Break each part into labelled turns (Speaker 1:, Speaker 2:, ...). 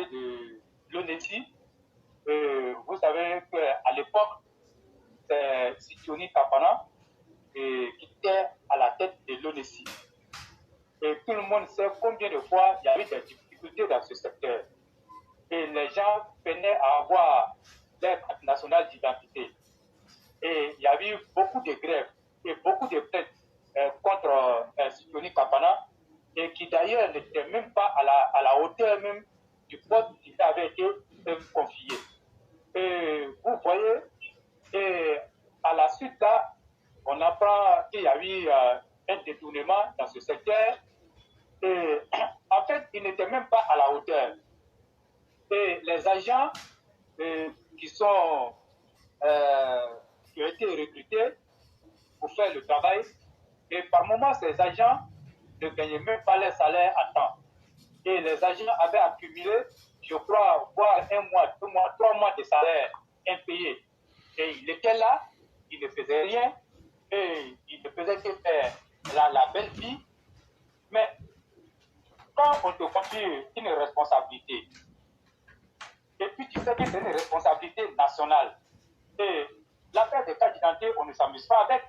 Speaker 1: parler de l'ONESI. Vous savez qu'à l'époque, c'est Sikioni Kapana qui était à la tête de l'ONESI. Et tout le monde sait combien de fois il y avait des difficultés dans ce secteur. Et les gens peinaient à avoir leur carte nationale d'identité. Et il y avait eu beaucoup de grèves et beaucoup de plaintes contre Sikioni Kapana, et qui d'ailleurs n'était même pas à la hauteur même du poste qui avait été confié. Et vous voyez, et à la suite là, on apprend qu'il y a eu un détournement dans ce secteur. Et en fait, il n'était même pas à la hauteur. Et les agents qui ont été recrutés pour faire le travail, et par moments, ces agents ne gagnaient même pas leur salaire à temps. Et les agents avaient accumulé, je crois, voire 1 mois, 2 mois, 3 mois de salaire impayé. Et il était là, il ne faisait rien, et il ne faisait que faire la belle vie. Mais quand on te confie une responsabilité, et puis tu sais que c'est une responsabilité nationale, et l'affaire des cartes d'identité, on ne s'amuse pas avec.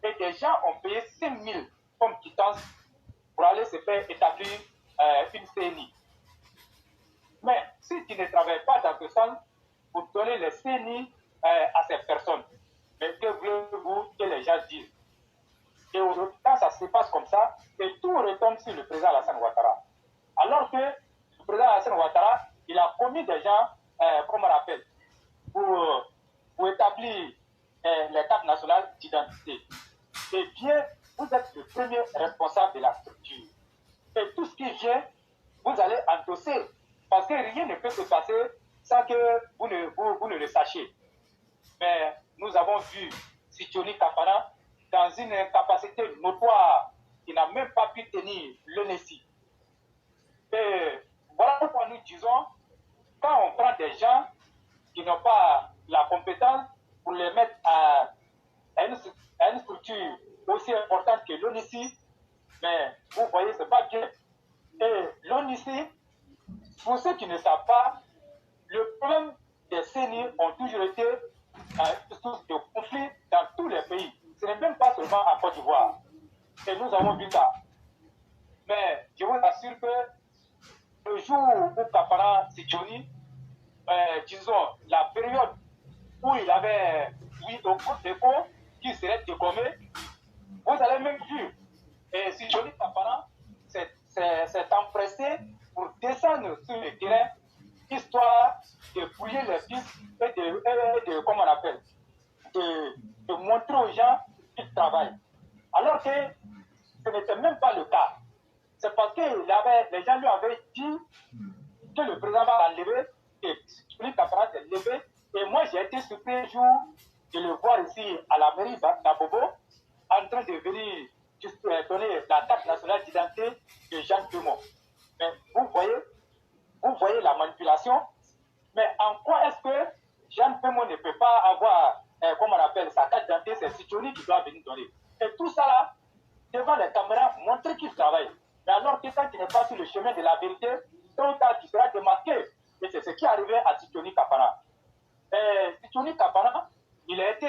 Speaker 1: Et des gens ont payé 5 000 comme quittance pour aller se faire établir une CNI. Mais si tu ne travailles pas dans ce sens, pour donner les CNI à ces personnes, mais que voulez-vous que les gens disent? Et quand ça se passe comme ça, et tout retombe sur le président Alassane Ouattara. Alors que le président Alassane Ouattara, il a commis des gens, comme on rappelle, pour établir les cartes nationales d'identité. Eh bien, vous êtes le premier responsable de la structure. Et tout ce qui vient, vous allez endosser. Parce que rien ne peut se passer sans que vous ne le sachiez. Mais nous avons vu Sikioni Kapana dans une incapacité notoire qui n'a même pas pu tenir l'ONESI. Et voilà pourquoi nous disons, quand on prend des gens qui n'ont pas la compétence pour les mettre à une structure aussi importante que l'ONESI, mais vous voyez, ce n'est pas bien. Et l'ONESI, pour ceux qui ne savent pas, le problème des CENI ont toujours été source de conflits dans tous les pays. Ce n'est même pas seulement en Côte d'Ivoire. Et nous avons vu ça. Mais je vous assure que le jour où Kapana Sikioni, disons, la période où il avait eu au déco qui serait dégommé, vous allez même vu, et Sikioni Kapana s'est empressé pour descendre sur le terrain, histoire de fouiller les pistes et de comment on appelle, de montrer aux gens qu'ils travaillent. Alors que ce n'était même pas le cas. C'est parce que les gens lui avaient dit que le président va l'enlever, et Sikioni Kapana s'est levé. Et moi, j'ai été surpris un jour de le voir ici à la mairie d'Abobo, en train de venir donner la carte nationale d'identité de Jean Dumont. Mais vous voyez la manipulation. Mais en quoi est-ce que Jean Dumont ne peut pas avoir, comme on appelle, sa carte d'identité, c'est Sikioni qui doit venir donner. Et tout ça là, devant les caméras, montrer qu'il travaille. Mais alors que quand tu n'es pas sur le chemin de la vérité, tôt ou tard, tu seras démarqué. Et c'est ce qui est arrivé à Sikioni Kapana. Sikioni Kapana, il a été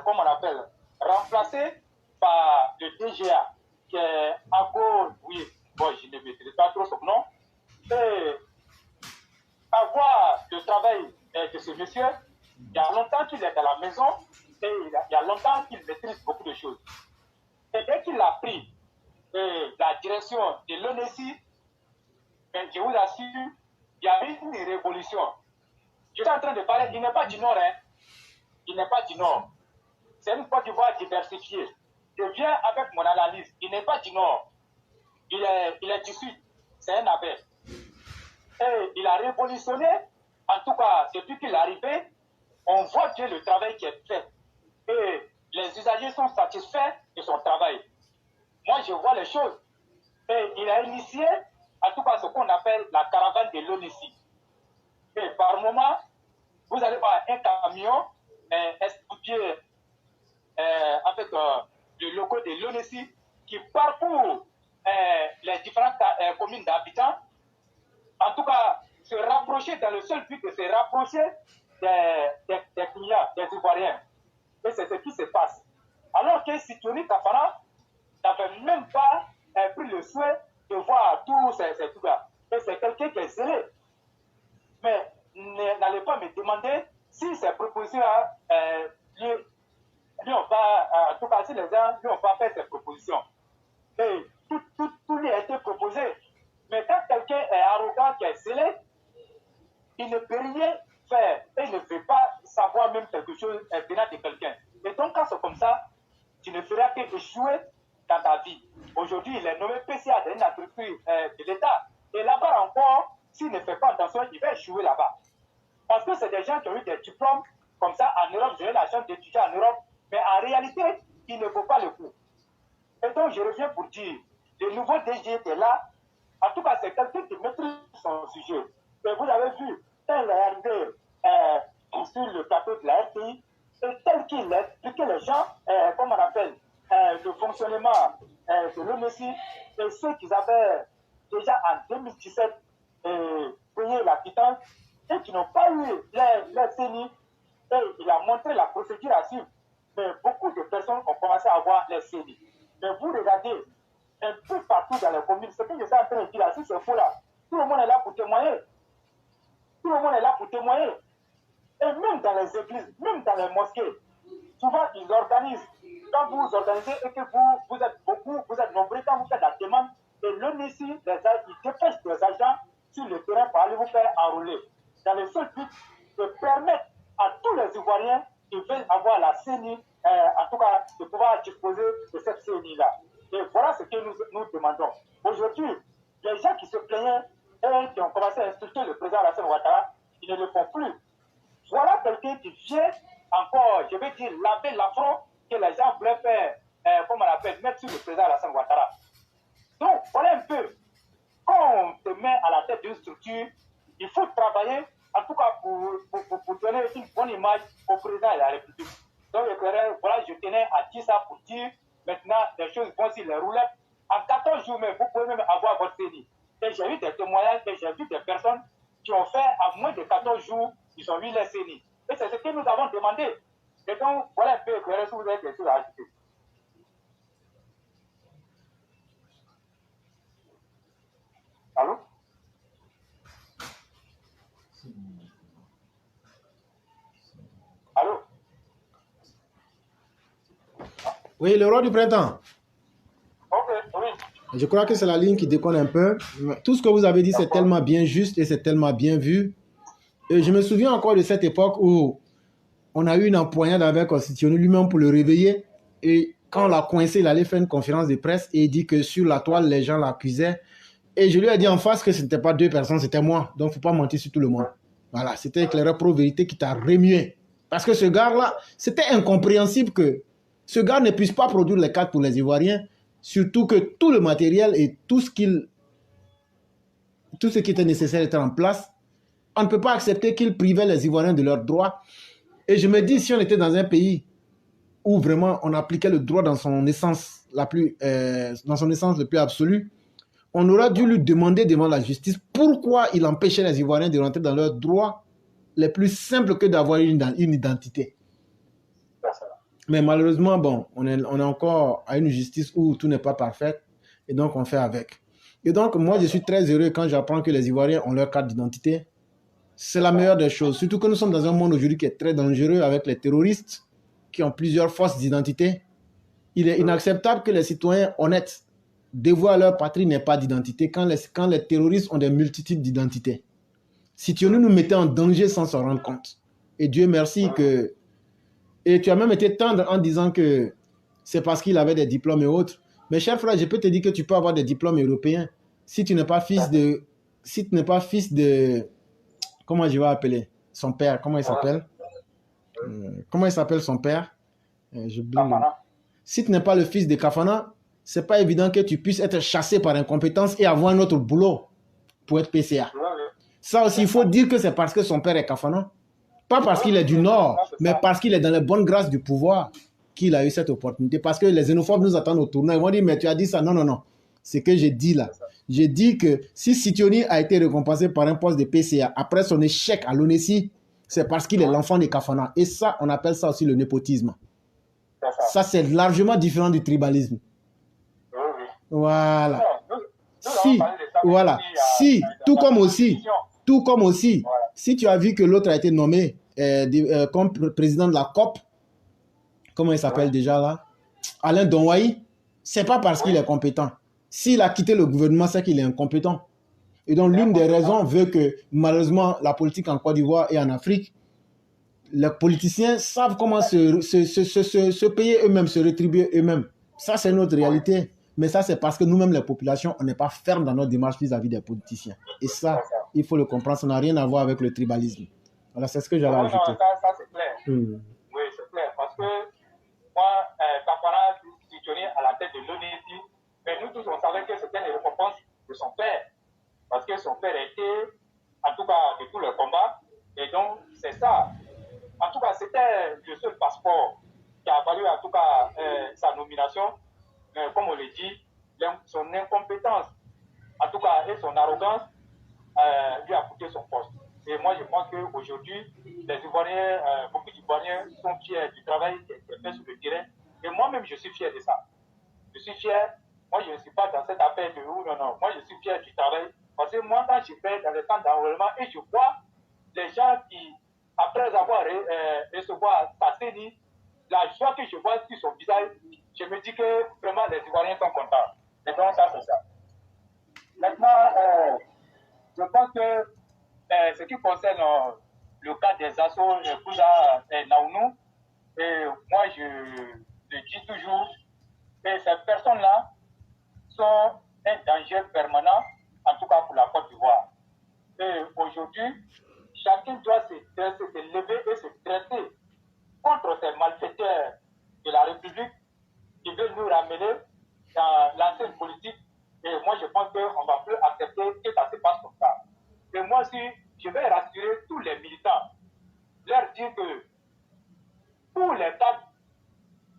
Speaker 1: comment on appelle, remplacé par le DGA, qui est Ago, oui, bon, je ne maîtrise pas trop son nom. Et avoir le travail de ce monsieur, il y a longtemps qu'il est à la maison et il y a longtemps qu'il maîtrise beaucoup de choses. Et dès qu'il a pris la direction de l'ONESI, je vous assure, il y a eu une révolution. Je suis en train de parler, il n'est pas du Nord, hein. Il n'est pas du Nord. C'est une Côte d'Ivoire diversifiée. Je viens avec mon analyse. Il n'est pas du Nord. Il est du Sud. C'est un abbé. Et il a révolutionné. En tout cas, depuis qu'il est arrivé, on voit bien le travail qui est fait. Et les usagers sont satisfaits de son travail. Moi, je vois les choses. Et il a initié, en tout cas, ce qu'on appelle la caravane de l'ONESI. Et par moment, vous allez voir un camion estampillé avec le logo de l'ONESI qui parcourt les différentes communes d'habitants rapprocher dans le seul but de se rapprocher des clients, des Ivoiriens. Et c'est ce qui se passe. Alors que Sikioni Kafana n'avait même pas pris le souhait de voir tous ces trucs-là. Et c'est quelqu'un qui est zélé. Mais n'allez pas me demander si ces propositions-là lui ont pas, en tout cas si les gens lui ont pas fait ces propositions. Et tout lui a été proposé. Mais quand quelqu'un est arrogant, qui est zélé, il ne peut rien faire. Et il ne veut pas savoir même quelque chose venant de quelqu'un. Et donc quand c'est comme ça, tu ne feras qu'échouer dans ta vie. Aujourd'hui, il est nommé PCA d'une entreprise de l'État. Et là-bas encore, s'il ne fait pas attention, il va échouer là-bas. Parce que c'est des gens qui ont eu des diplômes comme ça en Europe. J'ai eu la chance d'étudier en Europe. Mais en réalité, il ne vaut pas le coup. Et donc, je reviens pour dire, le nouveau DG était là. En tout cas, c'est quelqu'un qui maîtrise son sujet. Et vous avez vu, quand il est arrivé sur le plateau de la RTI, et tel qu'il a expliqué les gens, comme on appelle, le fonctionnement de l'ONESI, et ceux qui avaient déjà en 2017 payé la quittance, et qui n'ont pas eu leur CENI, et il a montré la procédure à suivre. Mais beaucoup de personnes ont commencé à avoir les CENI. Mais vous regardez, un peu partout dans les communes, ce que je suis en train de dire là, si c'est faux là, tout le monde est là pour témoigner. Tout le monde est là pour témoigner. Et même dans les églises, même dans les mosquées, souvent ils organisent. Quand vous organisez et que vous êtes beaucoup, vous êtes nombreux, quand vous faites la demande, et l'ONESI, ils dépêchent des agents sur le terrain pour aller vous faire enrôler. Dans le seul but de permettre à tous les Ivoiriens qui veulent avoir la CENI, en tout cas, de pouvoir disposer de cette CENI-là. Et voilà ce que nous demandons. Aujourd'hui, les gens qui se plaignaient et qui ont commencé à insulter le président Alassane Ouattara, ils ne le font plus. Voilà quelqu'un qui vient encore, je vais dire, laver l'affront que les gens voulaient faire, comme on l'appelle, mettre sur le président Alassane Ouattara. Donc, voilà un peu. Quand on te met à la tête d'une structure, il faut travailler, en tout cas pour donner une bonne image au président de la République. Donc, voilà, je tenais à dire ça pour dire, maintenant, les choses vont sur les roulettes. En 14 jours, même, vous pouvez même avoir votre CENI. Et j'ai eu des témoignages, et j'ai vu des personnes qui ont fait à moins de 14 jours, ils ont eu les CENI. Et c'est ce que nous avons demandé. Et donc, voilà un peu éclairé si vous avez des choses à ajouter. Allô? Allô?
Speaker 2: Oui, le roi du printemps.
Speaker 1: Ok, oui.
Speaker 2: Je crois que c'est la ligne qui déconne un peu. Tout ce que vous avez dit, c'est tellement bien juste et c'est tellement bien vu. Et je me souviens encore de cette époque où on a eu une empoignade avec Constitutionnel lui-même pour le réveiller. Et quand on l'a coincé, il allait faire une conférence de presse et il dit que sur la toile, les gens l'accusaient. Et je lui ai dit en face que ce n'était pas deux personnes, c'était moi. Donc, il ne faut pas mentir sur tout le monde. Voilà, c'était éclairé pro-vérité qui t'a remué. Parce que ce gars-là, c'était incompréhensible que ce gars ne puisse pas produire les cartes pour les Ivoiriens, surtout que tout le matériel et tout ce qui était nécessaire était en place. On ne peut pas accepter qu'il privait les Ivoiriens de leurs droits. Et je me dis, si on était dans un pays où vraiment on appliquait le droit dans son essence le plus absolu, on aurait dû lui demander devant la justice pourquoi il empêchait les Ivoiriens de rentrer dans leurs droits les plus simples que d'avoir une identité. Mais malheureusement, bon, on est encore à une justice où tout n'est pas parfait et donc on fait avec. Et donc, moi, je suis très heureux quand j'apprends que les Ivoiriens ont leur carte d'identité. C'est la meilleure des choses. Surtout que nous sommes dans un monde aujourd'hui qui est très dangereux avec les terroristes qui ont plusieurs fausses identités. Il est inacceptable que les citoyens honnêtes dévoient leur patrie n'aient pas d'identité quand les terroristes ont des multitudes d'identités. Sikioni nous mettait en danger sans s'en rendre compte. Et Dieu merci que... Et tu as même été tendre en disant que c'est parce qu'il avait des diplômes et autres. Mais cher frère, je peux te dire que tu peux avoir des diplômes européens si tu n'es pas fils de... Si tu n'es pas fils de... Comment je vais appeler son père? Comment il s'appelle? Comment il s'appelle son père? Si tu n'es pas le fils de Kafana, c'est pas évident que tu puisses être chassé par incompétence et avoir un autre boulot pour être PCA. Ça aussi, il faut dire que c'est parce que son père est Kafana. Pas parce qu'il est du Nord, mais parce qu'il est dans les bonnes grâces du pouvoir qu'il a eu cette opportunité. Parce que les xénophobes nous attendent au tournant. Ils vont dire, mais tu as dit ça. Non, non, non. C'est que j'ai dit là. J'ai dit que si Sidioni a été récompensé par un poste de PCA après son échec à l'ONESI, c'est parce qu'il est l'enfant des Kafana. Et ça, on appelle ça aussi le népotisme. Ça, c'est largement différent du tribalisme. Voilà. Si, voilà. Si, tout comme aussi, si tu as vu que l'autre a été nommé comme président de la COP, comment il s'appelle déjà là? Alain Donwaï, c'est pas parce qu'il est compétent. S'il a quitté le gouvernement, c'est qu'il est incompétent. Et donc, l'une des raisons veut que, malheureusement, la politique en Côte d'Ivoire et en Afrique, les politiciens savent comment se payer eux-mêmes, se rétribuer eux-mêmes. Ça, c'est notre réalité. Mais ça, c'est parce que nous-mêmes, les populations, on n'est pas fermes dans notre démarche vis-à-vis des politiciens. Et ça, il faut le comprendre, ça n'a rien à voir avec le tribalisme. Voilà, c'est ce que j'allais ajouter.
Speaker 1: Non, ça c'est clair. Oui, c'est clair. Parce que moi, Kafara Sidioni à la tête de l'ONESI, mais nous tous, on savait que c'était une récompense de son père. Parce que son père était, en tout cas, de tous les combats. Et donc, c'est ça. En tout cas, c'était le seul passeport qui a valu, en tout cas, sa nomination. Mais comme on le dit, son incompétence, en tout cas, et son arrogance, lui a coûté son poste. Et moi, je pense qu'aujourd'hui, les Ivoiriens, beaucoup d'Ivoiriens sont fiers du travail qui est fait sur le terrain. Et moi-même, je suis fier de ça. Je suis fier. Moi, je ne suis pas dans cette affaire de où, non. Moi, je suis fier du travail. Parce que moi, quand je vais dans le centre d'enrôlement et je vois les gens qui, après avoir recevoir Sasseni, la joie que je vois sur son visage, je me dis que vraiment les Ivoiriens sont contents. Et donc, ça, c'est ça. Maintenant, je pense que ce qui concerne le cas des assauts Kouza et Naounou, moi, je le dis toujours, que ces personnes-là sont un danger permanent, en tout cas pour la Côte d'Ivoire. Et aujourd'hui, chacun doit se lever et se dresser contre ces malfaiteurs de la République qui veulent nous ramener dans l'ancienne politique. Et moi, je pense qu'on ne va plus accepter que ça se passe comme ça. Et moi aussi, je vais rassurer tous les militants, leur dire que tous les cadres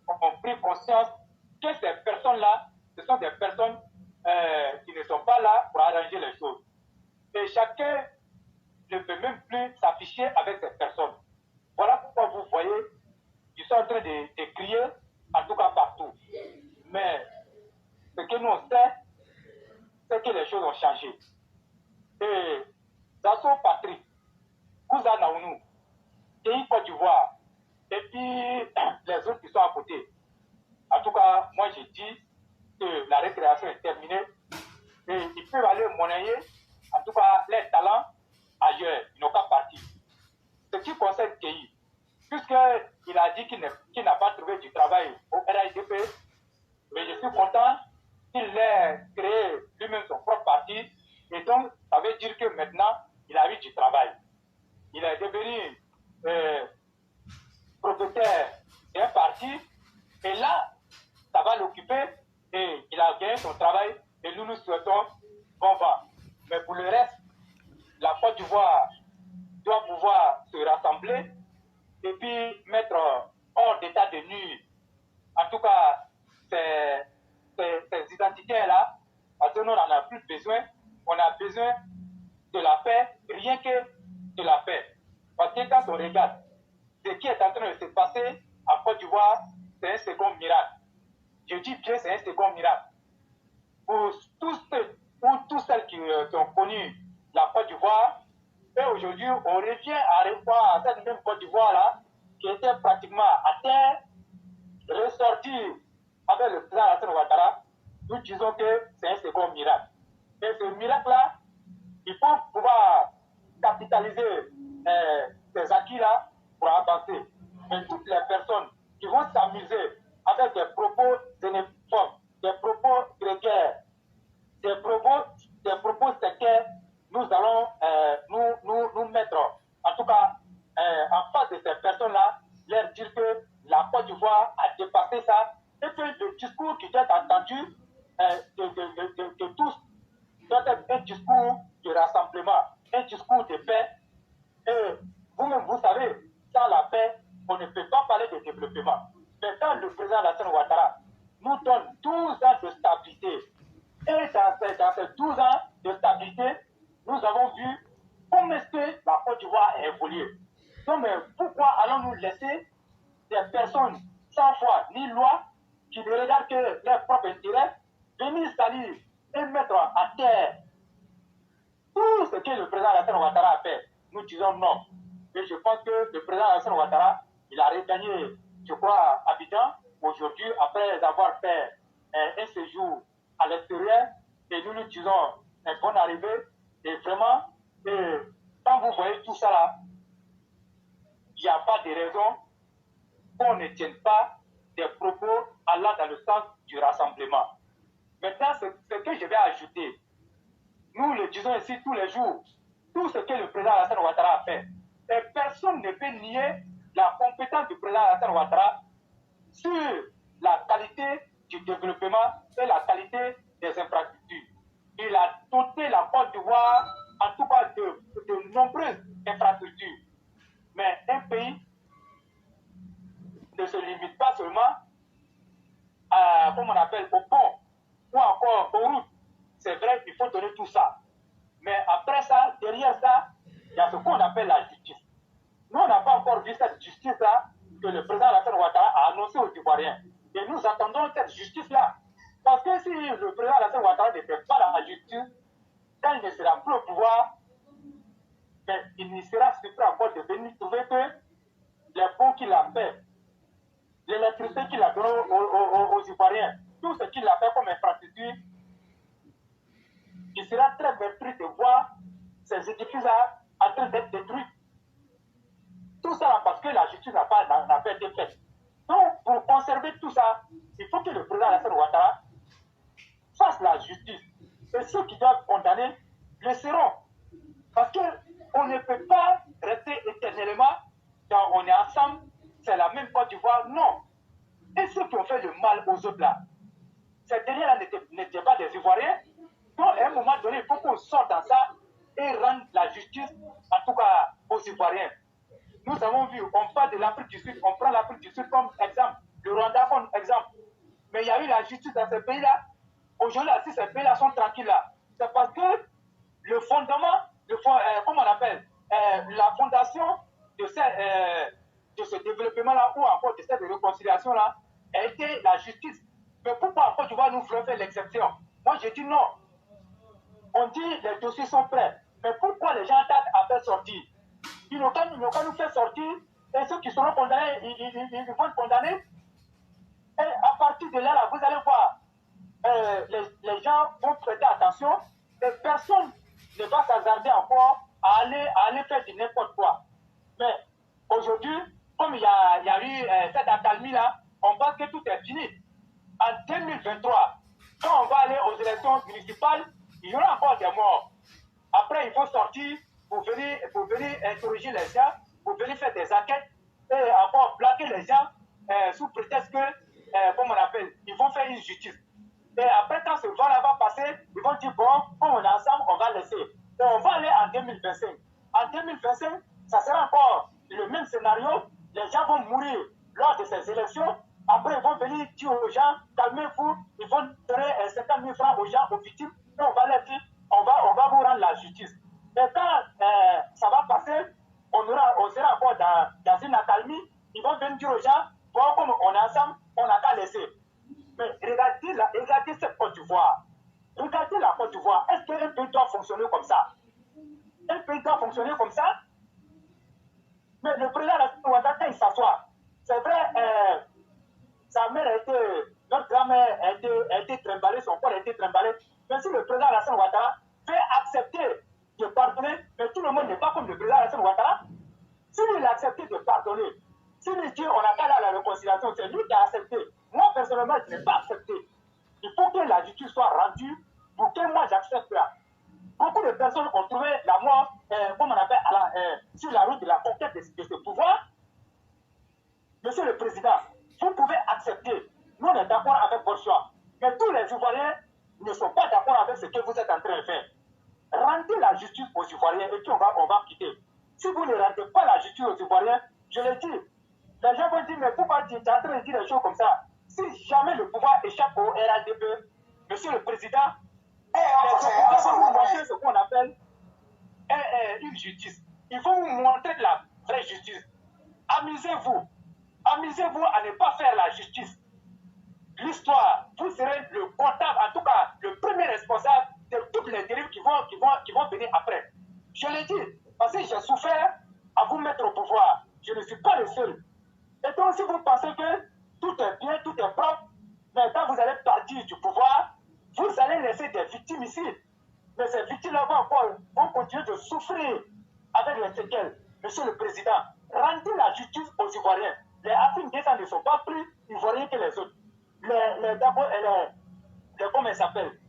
Speaker 1: ont pris conscience que ces personnes-là, ce sont des personnes qui ne sont pas là pour arranger les choses. Et chacun ne peut même plus s'afficher avec ces personnes. Voilà pourquoi vous voyez, ils sont en train de crier, en tout cas partout. Mais ce que nous on sait, c'est que les choses ont changé. Et Zasso Patrick, Kouza Naounou, Pays Côte d'Ivoire, et puis les autres qui sont à côté. En tout cas, moi j'ai dit que la récréation est terminée et ils peuvent aller monnayer, en tout cas, les talents ailleurs. Ils n'ont qu'à partir. Ce qui concerne Kéhi, puisqu'il a dit qu'il n'a pas trouvé du travail au RHDP, mais je suis content qu'il ait créé lui-même son propre parti. Et donc, ça veut dire que maintenant, il a eu du travail. Il est devenu propriétaire d'un parti. Et là, ça va l'occuper. Et il a gagné son travail. Et nous souhaitons bon vent. Mais pour le reste, la Côte d'Ivoire doit pouvoir se rassembler et puis mettre hors d'état de nuire, en tout cas, ces identitaires-là, parce que nous, on n'en a plus besoin. On a besoin de la paix, rien que de la paix. Parce que quand on regarde ce qui est en train de se passer en Côte d'Ivoire, c'est un second miracle. Je dis bien, c'est un second miracle. Pour tous ceux ou tous celles qui ont connu la Côte d'Ivoire, et aujourd'hui, on revient à revoir cette même Côte d'Ivoire-là, qui était pratiquement à terre, ressortie avec le président Alassane Ouattara. Nous disons que c'est un second miracle. Et ce miracle-là, il faut pouvoir capitaliser ces acquis-là pour avancer. Mais toutes les personnes qui vont s'amuser avec des propos xénophobes, des propos grégaires, des propos sectaires, nous allons nous mettre, en tout cas, en face de ces personnes-là, leur dire que la Côte d'Ivoire a dépassé ça, et que le discours qui doit être entendu de tous doit être un discours de rassemblement, un discours de paix. Et vous-même, vous savez, sans la paix, on ne peut pas parler de développement. Mais quand le président Alassane Ouattara nous donne 12 ans de stabilité, Et dans ces 12 ans de stabilité, nous avons vu comment est-ce que la Côte d'Ivoire a évolué. Donc, mais pourquoi allons-nous laisser des personnes sans foi ni loi qui ne regardent que leur propre intérêt venir salir et mettre à terre tout ce que le président Alassane Ouattara a fait? Nous disons non. Et je pense que le président Alassane Ouattara, il a regagné, je crois, Abidjan aujourd'hui après avoir fait un séjour à l'extérieur. Et nous disons une bonne arrivée. Et vraiment, quand vous voyez tout ça là, il n'y a pas de raison qu'on ne tienne pas des propos allant dans le sens du rassemblement. Maintenant, ce que je vais ajouter, nous le disons ici tous les jours, tout ce que le président Alassane Ouattara a fait, et personne ne peut nier la compétence du président Alassane Ouattara sur la qualité du développement et la qualité des infrastructures. Il a doté la Côte d'Ivoire, en tout cas, de nombreuses infrastructures. Mais un pays ne se limite pas seulement à, comme on appelle, au pont ou encore aux routes. C'est vrai, il faut donner tout ça. Mais après ça, derrière ça, il y a ce qu'on appelle la justice. Nous, on n'a pas encore vu cette justice-là que le président Alassane Ouattara a annoncé aux Ivoiriens. Et nous attendons cette justice-là. Parce que si le président Alassane Ouattara ne fait pas la justice, quand il ne sera plus au pouvoir, mais il ne sera surpris encore de venir trouver que les ponts qu'il a fait, l'électricité qu'il a donnée aux Ivoiriens, tout ce qu'il a fait comme infrastructure, il sera très mépris de voir ces édifices-là en train d'être détruits. Tout ça parce que la justice n'a pas été faite. Donc, pour conserver tout ça, il faut que le président Alassane Ouattara fasse la justice. Et ceux qui doivent condamner le seront. Parce qu'on ne peut pas rester éternellement quand on est ensemble, c'est la même Côte d'Ivoire. Non. Et ceux qui ont fait le mal aux autres là, ces derniers-là n'étaient pas des Ivoiriens. Donc, à un moment donné, il faut qu'on sorte dans ça et rendre la justice, en tout cas, aux Ivoiriens. Nous avons vu, on parle de l'Afrique du Sud, on prend l'Afrique du Sud comme exemple, le Rwanda comme exemple. Mais il y a eu la justice dans ces pays-là. Aujourd'hui, si ces pays-là sont tranquilles là, c'est parce que le fondement, comment on appelle, la fondation de ce développement-là ou encore de cette réconciliation-là a été la justice. Mais pourquoi encore tu vois nous voulons faire l'exception? Moi, je dis non. On dit les dossiers sont prêts. Mais pourquoi les gens tardent à faire sortir? Ils n'ont qu'à nous faire sortir et ceux qui seront condamnés, ils vont être condamnés. Et à partir de là, vous allez voir, les gens vont prêter attention et personne ne va s'hasarder encore à aller faire du n'importe quoi. Mais aujourd'hui, comme il y a eu cette accalmie-là, on pense que tout est fini. En 2023, quand on va aller aux élections municipales, il y aura encore des morts. Après, il faut sortir pour venir interroger les gens, pour venir faire des enquêtes et encore plaquer les gens sous prétexte que, comme on appelle, ils vont faire une justice. Et après, quand ce vent-là va passer, ils vont dire, bon, comme on est ensemble, on va laisser. Et on va aller en 2025. En 2025, ça sera encore le même scénario. Les gens vont mourir lors de ces élections. Après, ils vont venir dire aux gens, calmez-vous, ils vont donner 50 000 francs aux gens, aux victimes. Et on va leur dire, on va vous rendre la justice. Et quand ça va passer, on sera encore dans une accalmie. Ils vont venir dire aux gens, bon, comme on est ensemble, on n'a qu'à laisser. Mais regardez cette Côte d'Ivoire. Regardez la Côte d'Ivoire. Est-ce qu'un pays doit fonctionner comme ça? Un pays doit fonctionner comme ça? Mais le président Alassane Ouattara, quand il s'assoit, c'est vrai, sa mère notre grand-mère a été trimballée, son corps a été trimballé. Mais si le président Alassane Ouattara fait accepter de pardonner, mais tout le monde n'est pas comme le président Alassane Ouattara. S'il a accepté de pardonner, s'il dit on n'a pas là la réconciliation, c'est lui qui a accepté. Moi, personnellement, je n'ai pas accepté. Il faut que la justice soit rendue pour que moi j'accepte là. Beaucoup de personnes ont trouvé la mort, comme on appelle, sur la route de la conquête de ce pouvoir. Monsieur le Président, vous pouvez accepter. Nous, on est d'accord avec votre choix. Mais tous les Ivoiriens ne sont pas d'accord avec ce que vous êtes en train de faire. Rendez la justice aux Ivoiriens et puis on va quitter. Si vous ne rendez pas la justice aux Ivoiriens, je le dis, les gens vont dire, mais pourquoi tu es en train de dire des choses comme ça? Si jamais le pouvoir échappe au RADP, Monsieur le Président, opposants vont vous montrer ce qu'on appelle une justice. Il faut vous montrer la vraie justice. Amusez-vous. Amusez-vous à ne pas faire la justice. L'histoire, vous serez le comptable, en tout cas le premier responsable de toutes les dérives qui vont venir après. Je l'ai dit, parce que j'ai souffert à vous mettre au pouvoir. Je ne suis pas le seul. Et donc, si vous pensez que tout est bien, tout est propre, mais quand vous allez partir du pouvoir, vous allez laisser des victimes ici. Mais ces victimes-là vont continuer de souffrir avec les séquelles. Monsieur le Président, rendez la justice aux Ivoiriens. Les Africains ne sont pas plus Ivoiriens que les autres. Comment ils s'appellent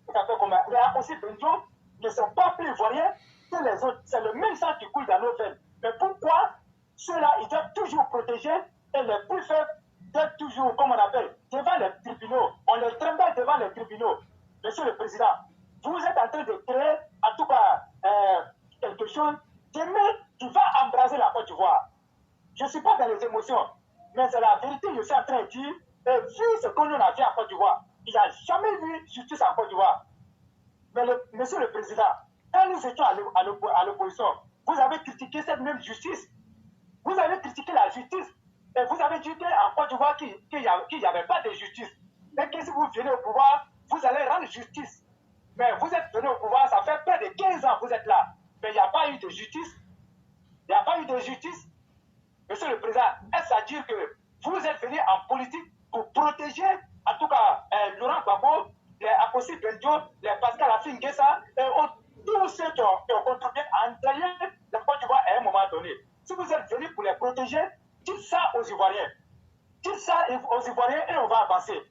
Speaker 1: les Akossi Benjo ne sont pas plus Ivoiriens que les autres. C'est le même sang qui coule dans nos veines. Mais pourquoi ceux-là, ils doivent toujours protéger et les plus faibles doivent toujours, comme on appelle, devant les tribunaux. On les trimballe devant les tribunaux. Monsieur le Président, vous êtes en train de créer, en tout cas, quelque chose qui va embraser la Côte d'Ivoire. Je ne suis pas dans les émotions, mais c'est la vérité que je suis en train de dire. Et vu ce qu'on a fait en Côte d'Ivoire, il n'y a jamais eu justice en Côte d'Ivoire. Mais Monsieur le Président, quand nous étions à l'opposition, vous avez critiqué cette même justice. Vous avez critiqué la justice. Et vous avez dit qu'en Côte d'Ivoire, qu'il n'y avait pas de justice. Et que si vous venez au pouvoir, vous allez rendre justice. Mais vous êtes venu au pouvoir, ça fait près de 15 ans que vous êtes là. Mais il n'y a pas eu de justice. Il n'y a pas eu de justice. Monsieur le Président, est-ce à dire que vous êtes venu en politique pour protéger, en tout cas, Laurent Gbagbo, les Akossi Benjo, les Pascal Affi N'Guessa, et tous ceux qui ont contribué à entraîner la Côte d'Ivoire à un moment donné. Si vous êtes venu pour les protéger, dites ça aux Ivoiriens. Dites ça aux Ivoiriens et on va avancer.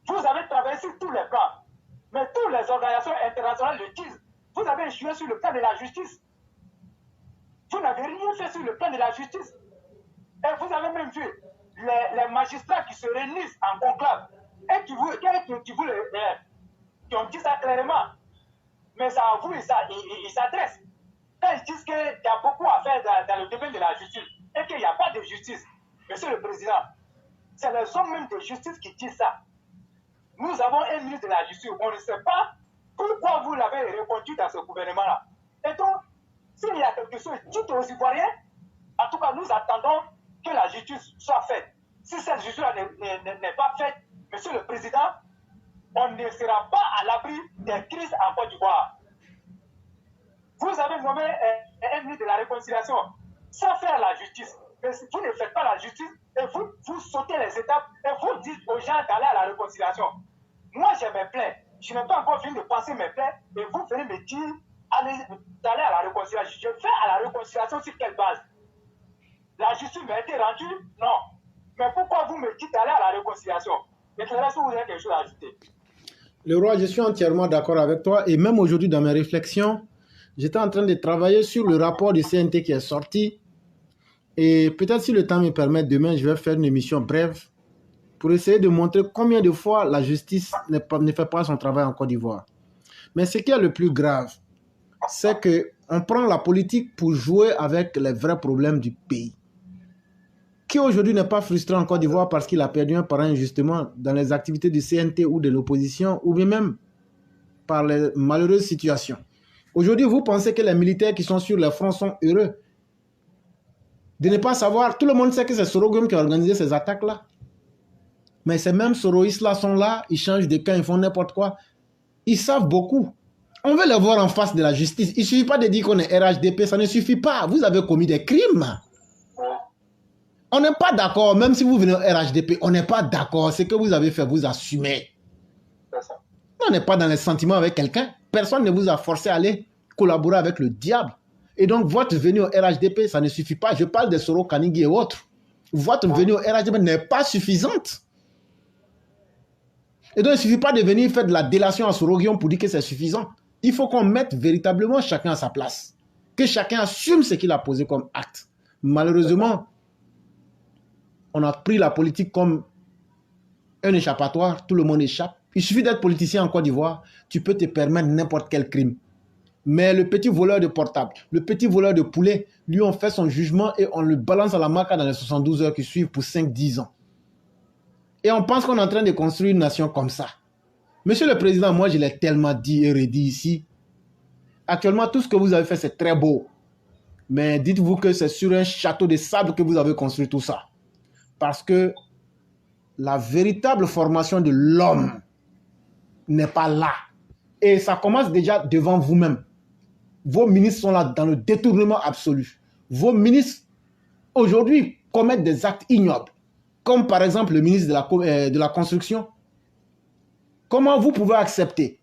Speaker 1: Vous avez travaillé sur tous les plans. Mais toutes les organisations internationales le disent. Vous avez échoué sur le plan de la justice. Vous n'avez rien fait sur le plan de la justice. Et vous avez même vu les magistrats qui se réunissent en conclave et qui ont dit ça clairement. Mais ça à vous, ils s'adressent. Quand ils disent qu'il y a beaucoup à faire dans le domaine de la justice et qu'il n'y a pas de justice, Monsieur le Président, c'est les hommes même de justice qui disent ça. Nous avons un ministre de la justice. On ne sait pas pourquoi vous l'avez reconduit dans ce gouvernement-là. Et donc, s'il y a quelque chose, dites aux Ivoiriens, en tout cas, nous attendons que la justice soit faite. Si cette justice-là n'est pas faite, Monsieur le Président, on ne sera pas à l'abri des crises en Côte d'Ivoire. Vous avez nommé un ministre de la réconciliation sans faire la justice. Mais si vous ne faites pas la justice et vous sautez les étapes et vous dites aux gens d'aller à la réconciliation. Moi, j'ai mes plaies. Je n'ai pas encore fini de penser mes plaies et vous venez me dire d'aller à la réconciliation. Je fais à la réconciliation sur quelle base? La justice m'a été rendue? Non. Mais pourquoi vous me dites d'aller à la réconciliation? Et que là, si vous avez quelque chose à ajouter.
Speaker 2: Le roi, je suis entièrement d'accord avec toi. Et même aujourd'hui, dans mes réflexions, j'étais en train de travailler sur le rapport du CNT qui est sorti. Et peut-être si le temps me permet, demain, je vais faire une émission brève pour essayer de montrer combien de fois la justice ne fait pas son travail en Côte d'Ivoire. Mais ce qui est le plus grave, c'est qu'on prend la politique pour jouer avec les vrais problèmes du pays. Qui aujourd'hui n'est pas frustré en Côte d'Ivoire parce qu'il a perdu un parent injustement dans les activités du CNT ou de l'opposition ou bien même par les malheureuses situations. Aujourd'hui, vous pensez que les militaires qui sont sur les fronts sont heureux de ne pas savoir. Tout le monde sait que c'est Soro qui a organisé ces attaques-là. Mais ces mêmes Soroïstes-là sont là, ils changent de camp, ils font n'importe quoi. Ils savent beaucoup. On veut les voir en face de la justice. Il ne suffit pas de dire qu'on est RHDP, ça ne suffit pas. Vous avez commis des crimes. On n'est pas d'accord, même si vous venez au RHDP, on n'est pas d'accord. Ce que vous avez fait, vous assumez. On n'est pas dans les sentiments avec quelqu'un. Personne ne vous a forcé à aller collaborer avec le diable. Et donc, votre venue au RHDP, ça ne suffit pas. Je parle de Soro Kanigui et autres. Votre venue au RHDP n'est pas suffisante. Et donc, il ne suffit pas de venir faire de la délation à Soro Guillaume pour dire que c'est suffisant. Il faut qu'on mette véritablement chacun à sa place. Que chacun assume ce qu'il a posé comme acte. Malheureusement, on a pris la politique comme un échappatoire. Tout le monde échappe. Il suffit d'être politicien en Côte d'Ivoire. Tu peux te permettre n'importe quel crime. Mais le petit voleur de portable, le petit voleur de poulet, lui, on fait son jugement et on le balance à la marque dans les 72 heures qui suivent pour 5-10 ans. Et on pense qu'on est en train de construire une nation comme ça. Monsieur le Président, moi je l'ai tellement dit et redit ici. Actuellement, tout ce que vous avez fait, c'est très beau. Mais dites-vous que c'est sur un château de sable que vous avez construit tout ça. Parce que la véritable formation de l'homme n'est pas là. Et ça commence déjà devant vous-même. Vos ministres sont là dans le détournement absolu. Vos ministres, aujourd'hui, commettent des actes ignobles. Comme par exemple le ministre de la Construction. Comment vous pouvez accepter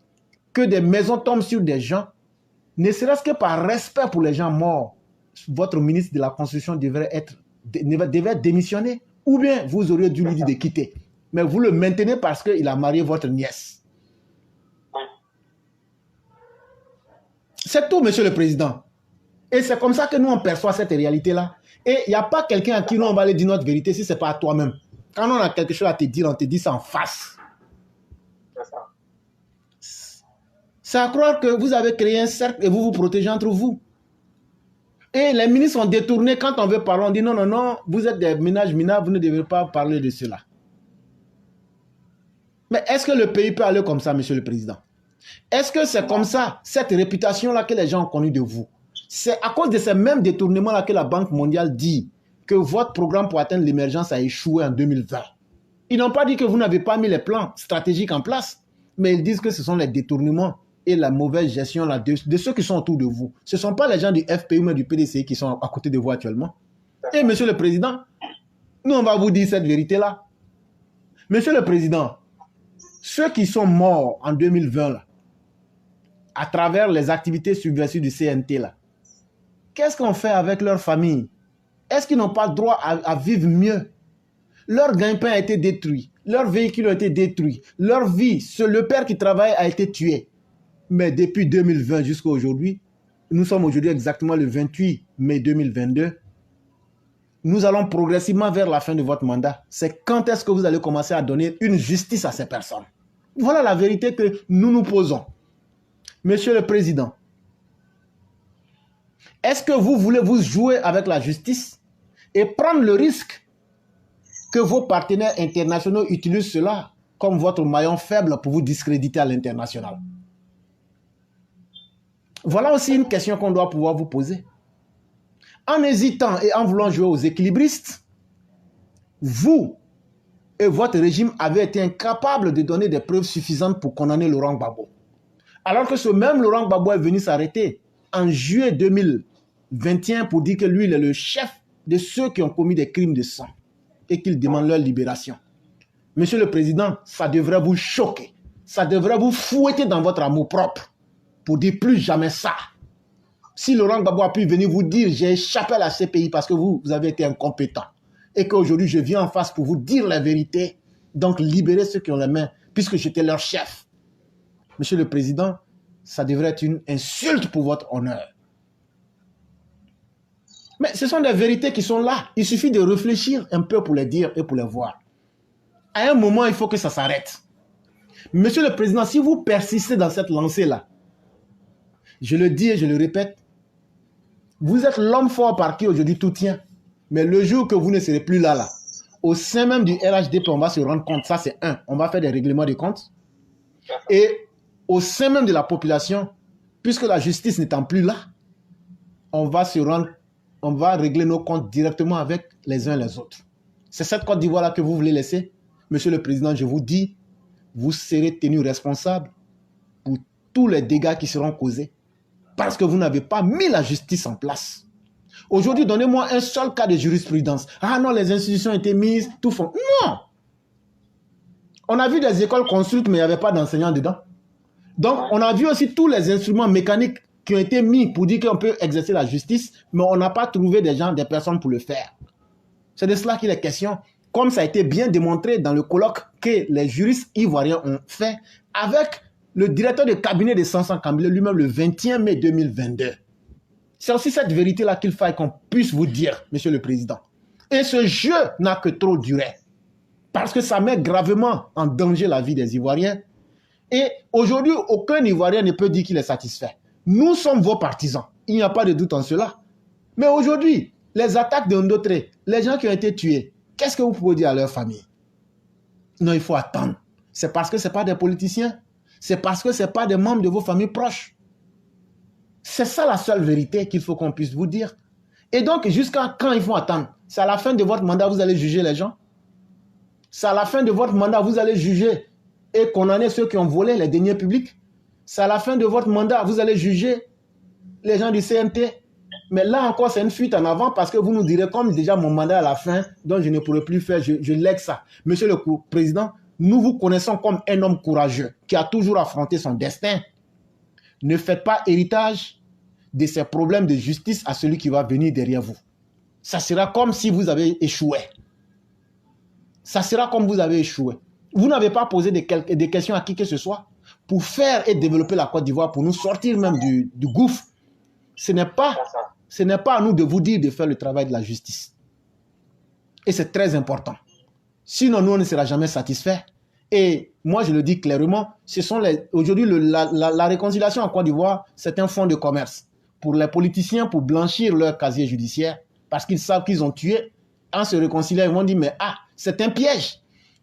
Speaker 2: que des maisons tombent sur des gens, ne serait-ce que par respect pour les gens morts? Votre ministre de la Construction devrait démissionner, ou bien vous auriez dû lui dire de quitter. Mais vous le maintenez parce qu'il a marié votre nièce. C'est tout, Monsieur le Président. Et c'est comme ça que nous, on perçoit cette réalité-là. Et il n'y a pas quelqu'un à qui nous, on va aller dire notre vérité si ce n'est pas à toi-même. Quand on a quelque chose à te dire, on te dit ça en face. C'est à croire que vous avez créé un cercle et vous vous protégez entre vous. Et les ministres sont détournés. Quand on veut parler, on dit non, non, non, vous êtes des ménages minables, vous ne devez pas parler de cela. Mais est-ce que le pays peut aller comme ça, Monsieur le Président? Est-ce que c'est comme ça, cette réputation-là que les gens ont connue de vous? C'est à cause de ces mêmes détournements-là que la Banque mondiale dit que votre programme pour atteindre l'émergence a échoué en 2020. Ils n'ont pas dit que vous n'avez pas mis les plans stratégiques en place, mais ils disent que ce sont les détournements et la mauvaise gestion là, de ceux qui sont autour de vous. Ce ne sont pas les gens du FPI ou du PDCI qui sont à côté de vous actuellement. Et Monsieur le Président, nous on va vous dire cette vérité-là. Monsieur le Président, ceux qui sont morts en 2020 là, à travers les activités subversives du CNT là, qu'est-ce qu'on fait avec leur famille? Est-ce qu'ils n'ont pas droit à vivre mieux? Leur gagne-pain a été détruit, leurs véhicules ont été détruits, leur vie, le père qui travaille a été tué. Mais depuis 2020 jusqu'à aujourd'hui, nous sommes aujourd'hui exactement le 28 mai 2022, nous allons progressivement vers la fin de votre mandat. C'est quand est-ce que vous allez commencer à donner une justice à ces personnes? Voilà la vérité que nous nous posons. Monsieur le Président, est-ce que vous voulez vous jouer avec la justice et prendre le risque que vos partenaires internationaux utilisent cela comme votre maillon faible pour vous discréditer à l'international? Voilà aussi une question qu'on doit pouvoir vous poser. En hésitant et en voulant jouer aux équilibristes, vous et votre régime avez été incapables de donner des preuves suffisantes pour condamner Laurent Gbagbo. Alors que ce même Laurent Gbagbo est venu s'arrêter en juillet 2021 pour dire que lui, il est le chef de ceux qui ont commis des crimes de sang et qu'il demande leur libération. Monsieur le Président, ça devrait vous choquer. Ça devrait vous fouetter dans votre amour-propre pour dire plus jamais ça. Si Laurent Gbagbo a pu venir vous dire j'ai échappé à la CPI parce que vous avez été incompétent et qu'aujourd'hui je viens en face pour vous dire la vérité, donc libérer ceux qui ont les mains puisque j'étais leur chef. Monsieur le Président, ça devrait être une insulte pour votre honneur. Mais ce sont des vérités qui sont là. Il suffit de réfléchir un peu pour les dire et pour les voir. À un moment, il faut que ça s'arrête. Monsieur le Président, si vous persistez dans cette lancée-là, je le dis et je le répète, vous êtes l'homme fort par qui aujourd'hui tout tient. Mais le jour que vous ne serez plus là, au sein même du RHDP, on va se rendre compte, ça c'est un, on va faire des règlements de comptes. Et au sein même de la population, puisque la justice n'étant plus là, on va régler nos comptes directement avec les uns les autres. C'est cette Côte d'Ivoire-là que vous voulez laisser? Monsieur le Président, je vous dis, vous serez tenu responsable pour tous les dégâts qui seront causés parce que vous n'avez pas mis la justice en place. Aujourd'hui, donnez-moi un seul cas de jurisprudence. Ah non, les institutions ont été mises, tout font. Non! On a vu des écoles construites, mais il n'y avait pas d'enseignants dedans. Donc, on a vu aussi tous les instruments mécaniques qui ont été mis pour dire qu'on peut exercer la justice, mais on n'a pas trouvé des gens, des personnes pour le faire. C'est de cela qu'il est question. Comme ça a été bien démontré dans le colloque que les juristes ivoiriens ont fait avec le directeur de cabinet de Sansan Kambile lui-même le 21 mai 2022. C'est aussi cette vérité-là qu'il faille qu'on puisse vous dire, Monsieur le Président. Et ce jeu n'a que trop duré. Parce que ça met gravement en danger la vie des Ivoiriens. Et aujourd'hui, aucun Ivoirien ne peut dire qu'il est satisfait. Nous sommes vos partisans. Il n'y a pas de doute en cela. Mais aujourd'hui, les attaques de Ndotré, les gens qui ont été tués, qu'est-ce que vous pouvez dire à leur famille? Non, il faut attendre. C'est parce que ce n'est pas des politiciens. C'est parce que ce n'est pas des membres de vos familles proches. C'est ça la seule vérité qu'il faut qu'on puisse vous dire. Et donc, jusqu'à quand il faut attendre? C'est à la fin de votre mandat, vous allez juger les gens. C'est à la fin de votre mandat, vous allez juger et condamner ceux qui ont volé les deniers publics. C'est à la fin de votre mandat, vous allez juger les gens du CNT. Mais là encore, c'est une fuite en avant parce que vous nous direz, comme déjà mon mandat à la fin, donc je ne pourrai plus faire, je lègue ça. Monsieur le Président, nous vous connaissons comme un homme courageux qui a toujours affronté son destin. Ne faites pas héritage de ces problèmes de justice à celui qui va venir derrière vous. Ça sera comme si vous avez échoué. Ça sera comme vous avez échoué. Vous n'avez pas posé des questions à qui que ce soit pour faire et développer la Côte d'Ivoire, pour nous sortir même du gouffre. Ce n'est pas à nous de vous dire de faire le travail de la justice. Et c'est très important. Sinon, nous, on ne sera jamais satisfaits. Et moi, je le dis clairement, aujourd'hui, la réconciliation en Côte d'Ivoire, c'est un fonds de commerce pour les politiciens, pour blanchir leur casier judiciaire, parce qu'ils savent qu'ils ont tué. En se réconciliant, ils vont dire, mais c'est un piège.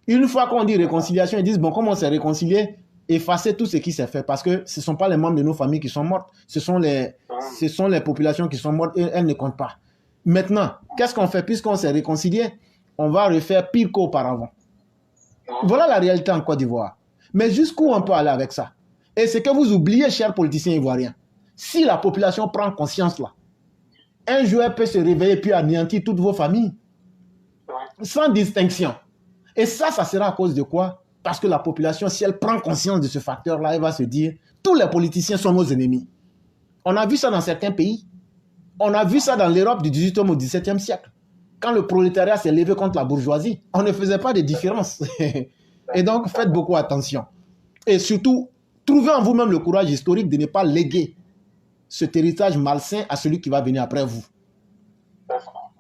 Speaker 2: Une fois qu'on dit réconciliation, ils disent, bon, comment on s'est réconcilié? Effacer tout ce qui s'est fait, parce que ce ne sont pas les membres de nos familles qui sont mortes, ce sont les populations qui sont mortes et elles ne comptent pas. Maintenant, qu'est-ce qu'on fait? Puisqu'on s'est réconcilié, on va refaire pire qu'auparavant. Voilà la réalité en Côte d'Ivoire. Mais jusqu'où on peut aller avec ça? Et c'est que vous oubliez, chers politiciens ivoiriens, si la population prend conscience là, un jour elle peut se réveiller puis anéantir toutes vos familles, sans distinction. Et ça sera à cause de quoi? Parce que la population, si elle prend conscience de ce facteur-là, elle va se dire, tous les politiciens sont nos ennemis. On a vu ça dans certains pays. On a vu ça dans l'Europe du 18e au 17e siècle. Quand le prolétariat s'est levé contre la bourgeoisie, on ne faisait pas de différence. Et donc, faites beaucoup attention. Et surtout, trouvez en vous-même le courage historique de ne pas léguer cet héritage malsain à celui qui va venir après vous.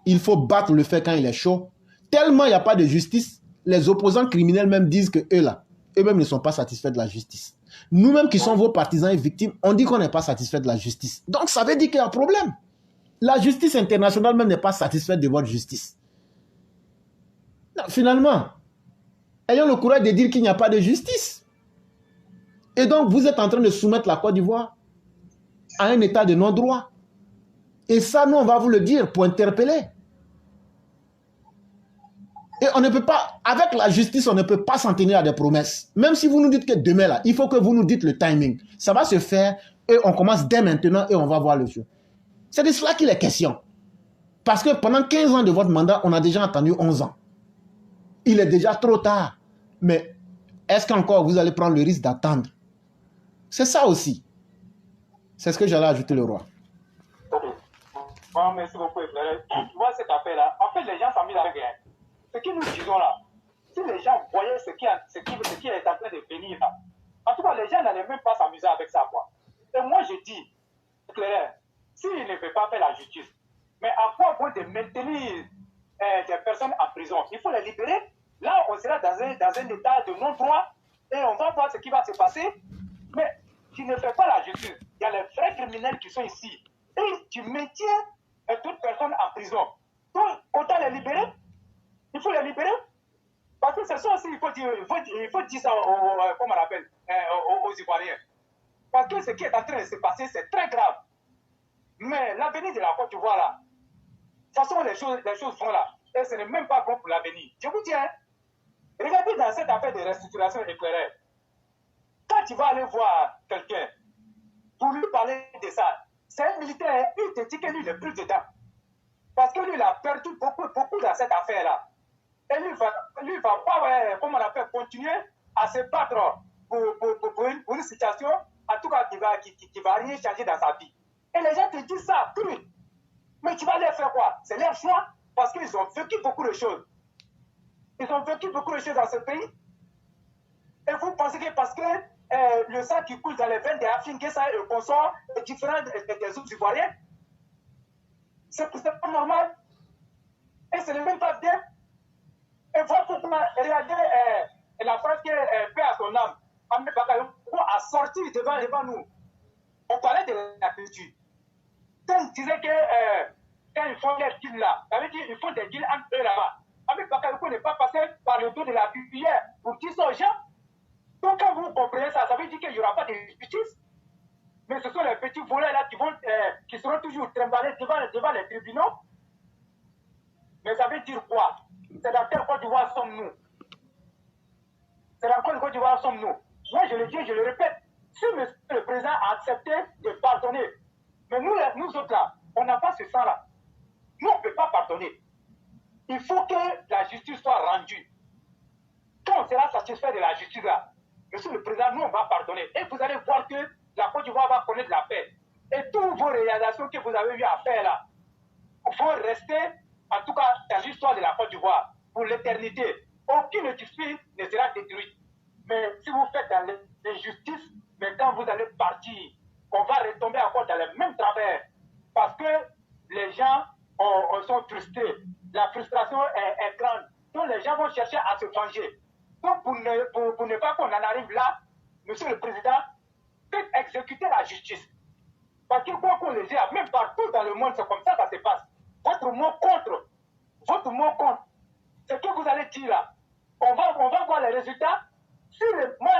Speaker 2: Il faut battre le fer quand il est chaud. Tellement il n'y a pas de justice, les opposants criminels même disent que eux-mêmes ne sont pas satisfaits de la justice. Nous-mêmes qui sommes vos partisans et victimes, on dit qu'on n'est pas satisfaits de la justice. Donc ça veut dire qu'il y a un problème. La justice internationale même n'est pas satisfaite de votre justice. Non, finalement, ayons le courage de dire qu'il n'y a pas de justice. Et donc vous êtes en train de soumettre la Côte d'Ivoire à un état de non-droit. Et ça, nous, on va vous le dire pour interpeller. Et on ne peut pas, avec la justice, on ne peut pas s'en tenir à des promesses. Même si vous nous dites que demain, là, il faut que vous nous dites le timing. Ça va se faire et on commence dès maintenant et on va voir le jeu. C'est de cela qu'il est question. Parce que pendant 15 ans de votre mandat, on a déjà attendu 11 ans. Il est déjà trop tard. Mais est-ce qu'encore vous allez prendre le risque d'attendre? C'est ça aussi. C'est ce que j'allais ajouter, le roi.
Speaker 1: Bon, merci beaucoup. Moi, cette affaire-là, en fait, les gens s'en mis avec rien. Ce que nous disons là, si les gens voyaient ce qui est en train de venir là, en tout cas, les gens n'allaient même pas s'amuser avec ça, quoi. Et moi, je dis, clair, s'il ne veut pas faire la justice, mais à quoi bon de maintenir des personnes en prison? Il faut les libérer. Là, on sera dans un état de non-droit et on va voir ce qui va se passer. Mais tu ne fais pas la justice. Il y a les vrais criminels qui sont ici. Et tu maintiens toute personne en prison. Donc, autant les libérer. Il faut les libérer. Parce que c'est ça aussi, il faut dire ça comment on appelle, aux Ivoiriens. Parce que ce qui est en train de se passer, c'est très grave. Mais l'avenir de la Côte d'Ivoire, là, de toute façon, les choses sont là. Et ce n'est même pas bon pour l'avenir. Je vous dis, regardez dans cette affaire de restructuration éclairée. Quand tu vas aller voir quelqu'un pour lui parler de ça, c'est un militaire, il te dit que lui, il est plus dedans. Parce que lui, il a perdu beaucoup dans cette affaire-là. Et lui, il va pas, comment on appelle, continuer à se battre pour une situation, en tout cas, qui va rien changer dans sa vie. Et les gens te disent ça, cru. Mais tu vas leur faire quoi? C'est leur choix, parce qu'ils ont vécu beaucoup de choses. Ils ont vécu beaucoup de choses dans ce pays. Et vous pensez que parce que le sang qui coule dans les veines des Africains, que ça est consort est différent des autres Ivoiriens? C'est pas normal. Et ce n'est même pas bien. Et voilà pourquoi, regardez la phrase que fait à son âme, Ahmed Bakayoko a sorti devant nous. On parlait de la culture. Quand il disait que quand ils font les deals là, ça veut dire qu'ils font des deals entre eux là-bas. Ami Bakayoko n'est pas passé par le dos de la cuillère pour dire ça aux gens. Donc quand vous comprenez ça, ça veut dire qu'il n'y aura pas de justice. Mais ce sont les petits volets là qui seront toujours trimballés devant les tribunaux. Mais ça veut dire quoi? C'est dans quelle Côte d'Ivoire sommes-nous? C'est dans quelle Côte d'Ivoire sommes-nous? Moi, je le dis, je le répète. Si le président a accepté de pardonner, mais nous autres là, on n'a pas ce sang-là. Nous, on ne peut pas pardonner. Il faut que la justice soit rendue. Quand on sera satisfait de la justice là, monsieur le président, nous, on va pardonner. Et vous allez voir que la Côte d'Ivoire va connaître la paix. Et toutes vos réalisations que vous avez eu à faire là vont rester, en tout cas, dans l'histoire de la Côte d'Ivoire, pour l'éternité. Aucune justice ne sera détruite. Mais si vous faites dans l'injustice, mais quand vous allez partir, on va retomber encore dans les mêmes travers. Parce que les gens sont frustrés. La frustration est grande. Donc les gens vont chercher à se venger. Donc pour ne pas qu'on en arrive là, monsieur le président, faites exécuter la justice. Parce que quoi qu'on le dise, même partout dans le monde, c'est comme ça que ça se passe. Votre mot contre, c'est que vous allez dire là. On va voir les résultats. Si moi,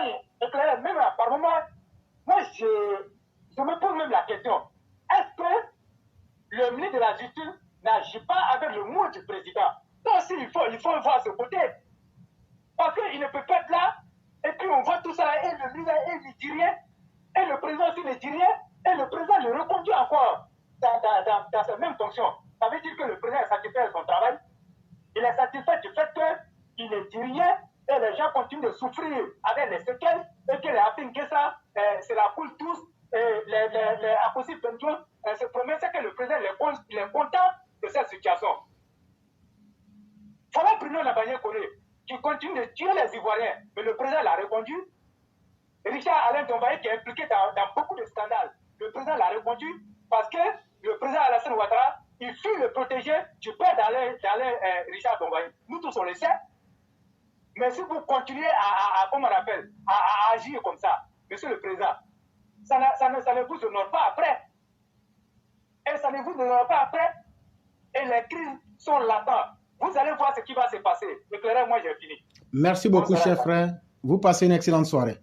Speaker 1: éclairé, même par moment, moi, je me pose même la question. Est-ce que le ministre de la Justice n'agit pas avec le mot du président? Donc, il faut voir ce côté. Parce qu'il ne peut pas être là, et puis on voit tout ça, et le ministre, il ne dit rien, et le président aussi ne dit rien, et le président le reconduit encore dans sa même fonction. Ça veut dire que le président est satisfait de son travail. Il est satisfait du fait qu'il ne dit rien, et les gens continuent de souffrir avec les séquelles, et que les Afin que ça, c'est la poule tous, et les Akosi Benjoun se promet, c'est que le président est content de cette situation. Voilà Bruno Nabanye-Kone, qui continue de tuer les Ivoiriens, mais le président l'a répondu. Richard Alain Dombaye, qui est impliqué dans beaucoup de scandales, le président l'a répondu parce que le président Alassane Ouattara, il fut le protégé du père d'Alain Richard Dombaye. Nous tous, on le sait. Mais si vous continuez comment on appelle, à agir comme ça, monsieur le président, ça ne vous honore pas après. Et ça ne vous honore pas après. Et les crises sont latentes. Vous allez voir ce qui va se passer. Éclairez-moi, j'ai fini.
Speaker 2: Merci beaucoup, cher frère. Vous passez une excellente soirée.